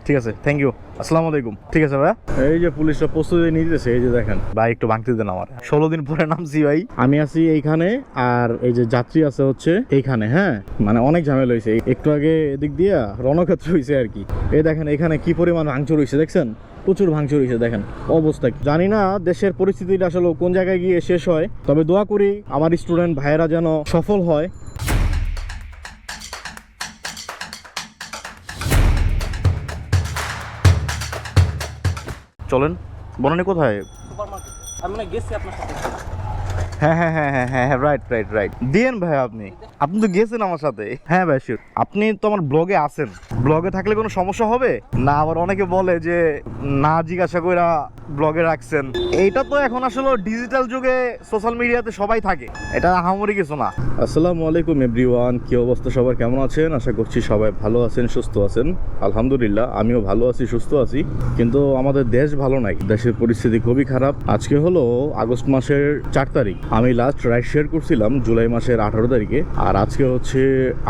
ঠিক আছে, thank you, আসসালামু আলাইকুম। ঠিক আছে ভাই, এই যে পুলিশরা প্রস্তুতি নিতেছে, এই যে দেখেন ভাই, একটু ভাঙতে দেন আমার। 16 দিন পরে নামছি ভাই, আমি আছি এইখানে আর এই যে যাত্রী আছে হচ্ছে এইখানে। হ্যাঁ, মানে অনেক ঝামেলা হয়েছে, একটু আগে এদিক দিয়া রণক্ষেত্র হয়েছে আর কি। এই দেখেন এখানে কি পরিমাণ ভাঙচুর হয়েছে, দেখছেন প্রচুর ভাঙচুর হয়েছে। দেখেন অবস্থা, জানি না দেশের পরিস্থিতিটা আসলে কোন জায়গায় গিয়ে শেষ হয়, তবে দোয়া করি আমার স্টুডেন্ট ভাইয়েরা যেন সফল হয়। চলেন, বনানী কোথায়? আমি মানে গেছি আপনার সাথে। হ্যাঁ হ্যাঁ হ্যাঁ হ্যাঁ হ্যাঁ, রাইট রাইট রাইট, দিয়েন ভাই। আপনি তো গেছেন আমার সাথে। হ্যাঁ ভাই শিওর, আপনি তো আমার ব্লগে আছেন। ব্লগে থাকলে কোনো সমস্যা হবে না? আবার অনেকে বলে যে না জিজ্ঞাসা কইরা ব্লগে রাখছেন। এইটা তো এখন আসলে ডিজিটাল যুগে সোশ্যাল মিডিয়াতে সবাই থাকে, এটা আহামরি কিছু না। আসসালামু আলাইকুম এভরিওয়ান, কি অবস্থা সবার, কেমন আছেন? আশা করছি সবাই ভালো আছেন, সুস্থ আছেন। আলহামদুলিল্লাহ আমিও ভালো আছি, সুস্থ আছি। কিন্তু আমাদের দেশ ভালো নাই, দেশের পরিস্থিতি খুবই খারাপ। আজকে হলো আগস্ট মাসের 4 তারিখ। আমি লাস্ট রাইড শেয়ার করছিলাম জুলাই মাসের 18 তারিখে, আর আজকে হচ্ছে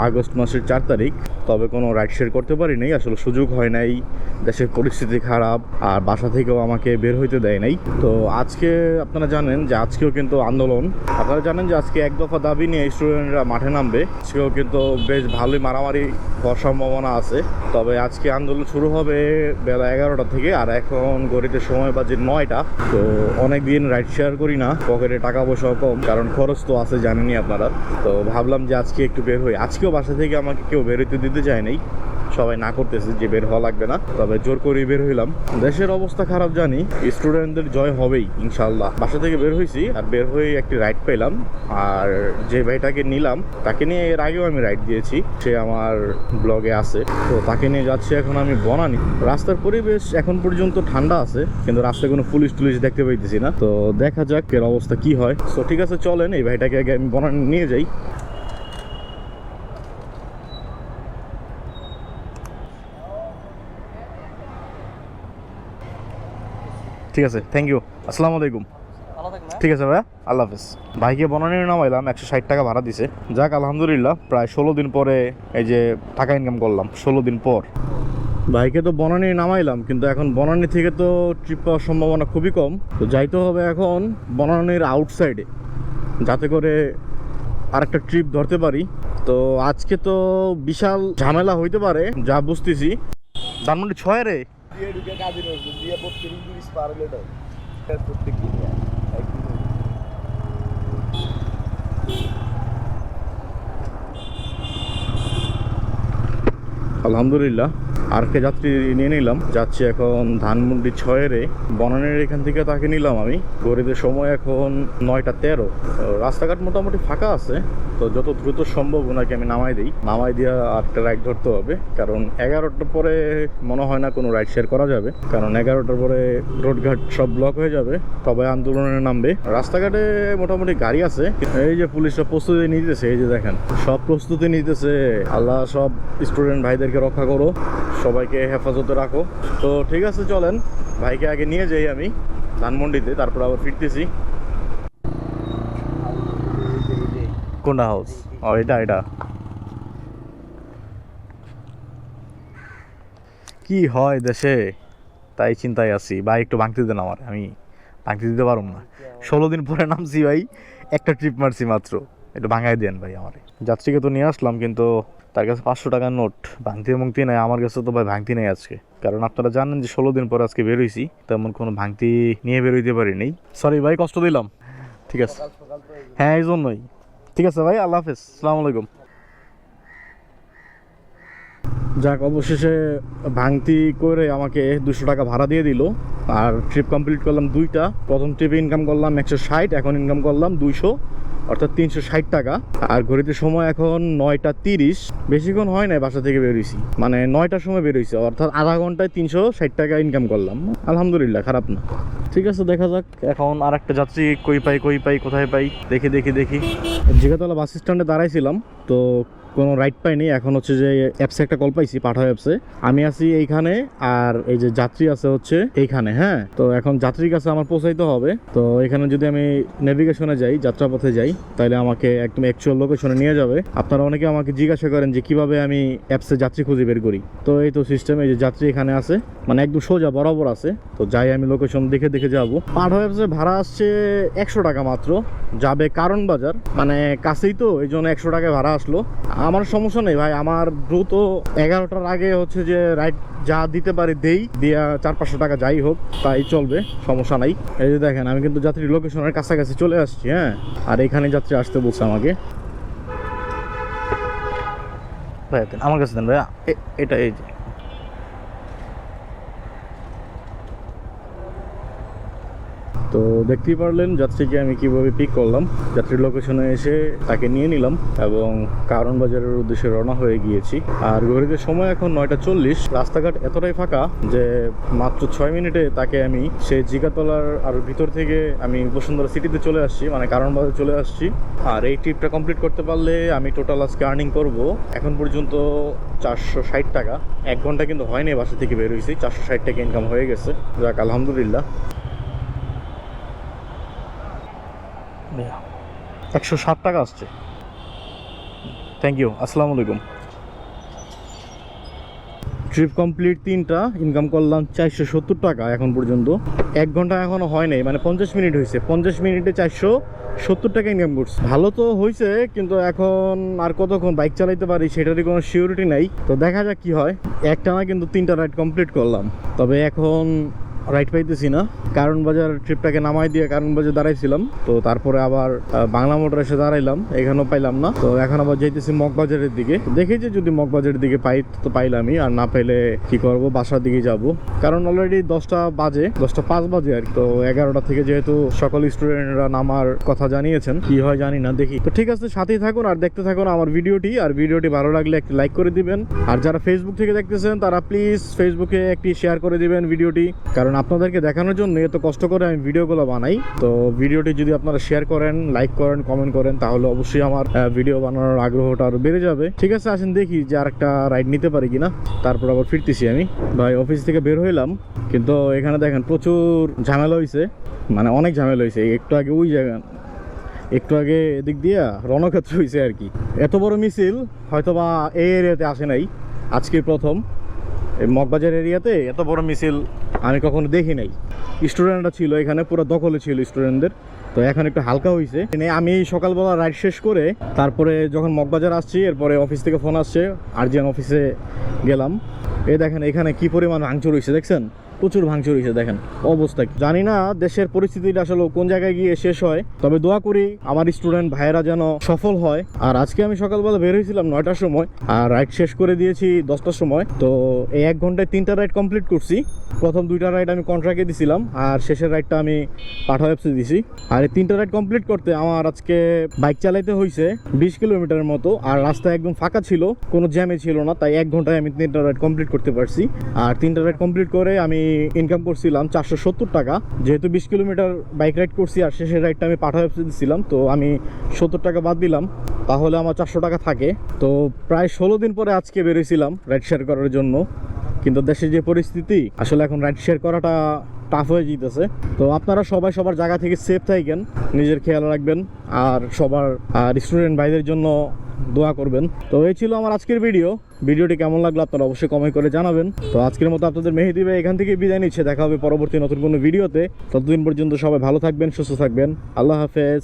আগস্ট মাসের 4 তারিখ। তবে কোনো রাইড শেয়ার করতে পারি নাই, আসলে সুযোগ হয় নাই, দেশের পরিস্থিতি খারাপ, আর বাসা থেকেও আমাকে বের হইতে দেয় নাই। তো আজকে আপনারা জানেন যে আজকেও কিন্তু আন্দোলন, আপনারা জানেন যে আজকে এক দফা দাবি নিয়ে স্টুডেন্টরা মাঠে নামবে। আজকেও কিন্তু বেশ ভালোই মারামারি হওয়ার সম্ভাবনা আছে। তবে আজকে আন্দোলন শুরু হবে বেলা 11টা থেকে, আর এখন ঘড়িতে সময় বাজে 9টা। তো অনেক দিন রাইড শেয়ার করি না, পকেটে টাকা পয়সাও কম, কারণ খরচ তো আছে জানেনই আপনারা। তো ভাবলাম যে আজকে একটু বের হই। আজকেও বাসা থেকে আমাকে কেউ বের হইতে দিতে চায় নাই, সবাই না করতেছে যে বের হওয়া লাগবে না, তবে জোর করে বের হইলাম। দেশের অবস্থা খারাপ জানি, স্টুডেন্টদের জয় হবেই ইনশাল্লাহ। বাসা থেকে বের হয়েছি, আর বের হয়ে একটি রাইড পেলাম, আর যে ভাইটাকে নিলাম তাকে নিয়ে এর আগেও আমি রাইড দিয়েছি, সে আমার ব্লগে আছে। তো তাকে নিয়ে যাচ্ছি এখন আমি বনানী। রাস্তার পরিবেশ এখন পর্যন্ত ঠান্ডা আছে, কিন্তু রাস্তায় কোনো পুলিশ টুলিশ দেখতে পাইতেছি না। তো দেখা যাক এর অবস্থা কি হয়। তো ঠিক আছে, চলেন এই ভাইটাকে আগে আমি বনানী নিয়ে যাই। ঠিক আছে, থ্যাংক ইউ, আসসালামু আলাইকুম। ভালো থাকবেন। ঠিক আছে ভাইয়া, আল্লাহ হাফেজ। ভাইকে বনানী নামাইলাম, 160 টাকা ভাড়া দিছে। যাক আলহামদুলিল্লাহ, প্রায় 16 দিন পরে এই যে টাকা ইনকাম করলাম, 16 দিন পর। ভাইকে তো বনানী নামাইলাম, কিন্তু এখন বনানী থেকে তো ট্রিপ পাওয়ার সম্ভাবনা খুবই কম। তো যাইতে হবে এখন বনানীর আউটসাইডে, যাতে করে আরেকটা ট্রিপ ধরতে পারি। তো আজকে তো বিশাল ঝামেলা হইতে পারে যা বুঝতেছি। ধানমন্ডি 6 রে দিয়ে ঢুকে কাজে রয়েছে দিয়ে 32 পার হলে তো প্রত্যেক দিন আলহামদুলিল্লাহ আরেকটা যাত্রী নিয়ে নিলাম, যাচ্ছি এখন ধানমন্ডি 6 রে। বনানীর এখান থেকে তাকে নিলাম আমি। ঘড়িতে সময় এখন 9টা 13। রাস্তাঘাট মোটামুটি ফাঁকা আছে, তো যত দ্রুত সম্ভব ওনাকে আমি নামাই দিই। নামাই দিয়ে আরেকটা রাইড ধরতে হবে, কারণ 11টার পরে মনে হয় না কোনো রাইড শেয়ার করা যাবে, কারণ 11টার পরে রোডঘাট সব ব্লক হয়ে যাবে, সবাই আন্দোলনে নামবে। রাস্তাঘাটে মোটামুটি গাড়ি আছে। এই যে পুলিশরা প্রস্তুতি নিতেছে, এই যে দেখেন সব প্রস্তুতি নিতেছে। আল্লাহ সব স্টুডেন্ট ভাইদেরকে রক্ষা করো, সবাইকে হেফাজতে রাখো। তো ঠিক আছে, চলেন ভাইকে আগে নিয়ে যাই আমি ধানমন্ডিতে, তারপর আবার ফিরতেছি। কোনটা হাউস? ও এটা এটা কি হয় দেশে, তাই চিন্তায় আছি ভাই। একটু ভাঙতে দেন আমার, আমি ভাঙতে দিতে পারবো না। 16 দিন পরে নামছি ভাই, একটা ট্রিপ মারছি মাত্র, একটু ভাঙাই দেন ভাই আমারে। যাত্রীকে তো নিয়ে আসলাম, কিন্তু তার কাছে 500 টাকার নোট, ভাঙতি মুক্তি নেই। আমার কাছে তো ভাই ভাঙতি নেই আজকে, কারণ আপনারা জানেন যে 16 দিন পরে আজকে বেরোইছি, তেমন কোনো ভাঙতি নিয়ে বেরোইতে পারিনি। সরি ভাই, কষ্ট দিলাম। ঠিক আছে, হ্যাঁ এই জন্যই। ঠিক আছে ভাই, আল্লাহ হাফেজ, আসসালামু আলাইকুম। যাক, অবশেষে ভাঙতি করে আমাকে 200 টাকা ভাড়া দিয়ে দিল, আর ট্রিপ কমপ্লিট করলাম 2টা। প্রথম ট্রিপে ইনকাম করলাম 160, এখন ইনকাম করলাম 200, অর্থাৎ 360 টাকা। আর ঘড়িতে সময় এখন 9টা 30। বেশিক্ষণ হয় না বাসা থেকে বেরোইছি, মানে 9টার সময় বেরোইছি, অর্থাৎ আধা ঘন্টায় 360 টাকা ইনকাম করলাম। আলহামদুলিল্লাহ, খারাপ না। ঠিক আছে, দেখা যাক এখন আর একটা যাত্রী কই পাই কোথায় পাই, দেখি জিগাতলা বাস স্ট্যান্ডে দাঁড়াইছিলাম। তো কোনো রাইড পাইনি। এখন হচ্ছে যে অ্যাপসে একটা কল পাইছি, পাঠাও অ্যাপসে। আমি আছি এইখানে আর এই যে যাত্রী আছে হচ্ছে এইখানে। হ্যাঁ, তো এখন যাত্রীর কাছে আমার পৌঁছাইতে হবে। তো এখানে যদি আমি নেভিগেশনে যাই, যাত্রাপথে যাই, তাহলে আমাকে একদম অ্যাকচুয়াল লোকেশনে নিয়ে যাবে। আপনারা অনেকে আমাকে জিজ্ঞাসা করেন যে কিভাবে আমি অ্যাপসে যাত্রী খুঁজে বের করি। তো এই তো সিস্টেম, এই যে যাত্রী এখানে আছে, মানে একদম সোজা বরাবর আছে। তো যাই আমি লোকেশন দেখে দেখে যাবো। পাঠাও অ্যাপসে ভাড়া আসছে 100 টাকা মাত্র, যাবে কারণ বাজার, মানে কাছেই তো, এই জন্য 100 টাকায় ভাড়া আসলো। আমার সমস্যা নেই ভাই, আমার দ্রুত 11টার আগে হচ্ছে যে রাইড যা দিতে পারি দেই, দিয়া 400-500 টাকা যাই হোক তাই চলবে, সমস্যা নাই। এই যে দেখেন আমি কিন্তু যাত্রী লোকেশনের কাছাকাছি চলে আসছি। হ্যাঁ, আর এখানে যাত্রী আসতে বলছে আমাকে। ভাই দেন আমার কাছে, দেন ভাইয়া, এটা এই যে। তো দেখতেই পারলেন যাত্রীকে আমি কিভাবে পিক করলাম। যাত্রীর লোকেশনে এসে তাকে নিয়ে নিলাম এবং কারণ বাজারের উদ্দেশ্যে রওনা হয়ে গিয়েছি। আর ঘড়িতে সময় এখন 9:40। রাস্তাঘাট এতটাই ফাঁকা যে মাত্র 6 মিনিটে তাকে আমি সেই জিগাতলার আর ভিতর থেকে আমি বসুন্ধরা সিটিতে চলে আসছি, মানে কারণ বাজার চলে আসছি। আর এই ট্রিপটা কমপ্লিট করতে পারলে আমি টোটাল আজকে আর্নিং করব এখন পর্যন্ত 460 টাকা। 1 ঘন্টা কিন্তু হয়নি বাসা থেকে বের হয়েছি, 460 টাকা ইনকাম হয়ে গেছে। যাক আলহামদুলিল্লাহ। 107 টাকা আসছে। থ্যাংক ইউ, আসসালামু আলাইকুম। ট্রিপ কমপ্লিট 3টা, ইনকাম করলাম 470 টাকা এখন পর্যন্ত। 1 ঘন্টা এখনো হয় নাই, মানে 50 মিনিট হয়েছে। 50 মিনিটে 470 টাকা ইনকাম করছে। ভালো তো হয়েছে, কিন্তু এখন আর কতক্ষণ বাইক চালাইতে পারি সেটারই কোনো সিউরিটি নাই। তো দেখা যাক কি হয়। একটানা কিন্তু 3টা রাইড কমপ্লিট করলাম, তবে এখন রাইড পাইতেছি না। কারণ বাজার ট্রিপটাকে নামাই দিয়ে কারণ বাজার দাঁড়াইছিলাম, তো তারপরে আবার বাংলা মোটর এসে দাঁড়াইলাম, এখানেও পাইলাম না। তো এখন আবার যাইতেছি মগবাজারের দিকে। দেখি যে যদি মগবাজারের দিকে পাই তো পাইলামই, আর না পাইলে কি করব, বাসার দিকে যাব। কারণ অলরেডি 10টা বাজে, 10টা 5 বাজে আর কি। তো 11টা থেকে যেহেতু সকল স্টুডেন্টরা নামার কথা জানিয়েছেন, কি হয় জানি না, দেখি। তো ঠিক আছে, সাথেই থাকুন আর দেখতে থাকুন আমার ভিডিওটি। আর ভিডিওটি ভালো লাগলে একটি লাইক করে দিবেন, আর যারা ফেসবুক থেকে দেখতেছেন তারা প্লিজ ফেসবুকে একটি শেয়ার করে দিবেন ভিডিওটি, কারণ আপনাদেরকে দেখানোর জন্য এত কষ্ট করে আমি ভিডিওগুলো বানাই। তো ভিডিওটি যদি আপনারা শেয়ার করেন, লাইক করেন, কমেন্ট করেন, তাহলে অবশ্যই আমার ভিডিও বানানোর আগ্রহটা আরও বেড়ে যাবে। ঠিক আছে, আসেন দেখি যে আরেকটা রাইড নিতে পারি কিনা। তারপর আবার ফিরতেছি আমি। ভাই অফিস থেকে বের হইলাম, কিন্তু এখানে দেখেন প্রচুর ঝামেলা হয়েছে, মানে অনেক ঝামেলা হয়েছে। একটু আগে ওই জায়গা, একটু আগে এদিক দিয়া রণক্ষেত্র হয়েছে আর কি। এত বড় মিছিল হয়তোবা এই এরিয়াতে আসে নাই, আজকে প্রথম। এই মগবাজার এরিয়াতে এত বড় মিছিল আমি কখনো দেখি নাই। স্টুডেন্টরা ছিল এখানে, পুরো দখলে ছিল স্টুডেন্টদের। তো এখন একটু হালকা হয়েছে। আমি সকালবেলা রাইড শেষ করে তারপরে যখন মগবাজার আসছি, এরপরে অফিস থেকে ফোন আসছে, আরজিএন অফিসে গেলাম। এই দেখেন এখানে কি পরিমাণ ভাঙচুর হয়েছে, দেখছেন? প্রচুর ভাঙচুর হয়েছে, দেখেন অবস্থা। জানি না দেশের পরিস্থিতিটা আসলে কোন জায়গায় গিয়ে শেষ হয়, তবে দোয়া করি আমার স্টুডেন্ট ভাইয়েরা যেন সফল হয়। আর আজকে আমি সকালবেলা বের হয়েছিলাম 9টার সময়, আর রাইড শেষ করে দিয়েছি 10টার সময়। তো এই 1 ঘন্টায় 3টা রাইড কমপ্লিট করছি। প্রথম 2টা রাইড আমি কন্ট্রাক্টে দিছিলাম, আর শেষের রাইডটা আমি পাঠাও অ্যাপসে দিছি। আর এই 3টা রাইড কমপ্লিট করতে আমার আজকে বাইক চালাইতে হয়েছে 20 কিলোমিটারের মতো, আর রাস্তা একদম ফাঁকা ছিল, কোনো জ্যামে ছিল না। তাই 1 ঘন্টায় আমি 3টা রাইড কমপ্লিট করতে পারছি। আর 3টা রাইড কমপ্লিট করে আমি ইনকাম করছিলাম 470 টাকা। যেহেতু 20 কিলোমিটার বাইক রাইড করছি আর শেষের রাইডটা আমি পাঠাও অ্যাপসে দিছিলাম, তো আমি 70 টাকা বাদ দিলাম, তাহলে আমার 400 টাকা থাকে। তো প্রায় 16 দিন পরে আজকে বেরিয়েছিলাম রাইড শেয়ার করার জন্য। কিন্তু দেশের যে পরিস্থিতি, আসলে এখন রাইড শেয়ার করাটা টাফ হয়ে যেতেছে। তো আপনারা সবাই সবার জায়গা থেকে সেফ থাকেন, নিজের খেয়াল রাখবেন, আর সবার স্টুডেন্ট ভাইদের জন্য দোয়া করবেন। তো এই ছিল আমার আজকের ভিডিওটি কেমন লাগলো আপনারা অবশ্যই কমেন্ট করে জানাবেন। তো আজকের মতো আপনাদের মেহেদি ভাই এখান থেকে বিদায় নিচ্ছে। দেখা হবে পরবর্তী নতুন কোনো ভিডিওতে। ততদিন পর্যন্ত সবাই ভালো থাকবেন, সুস্থ থাকবেন। আল্লাহ হাফেজ।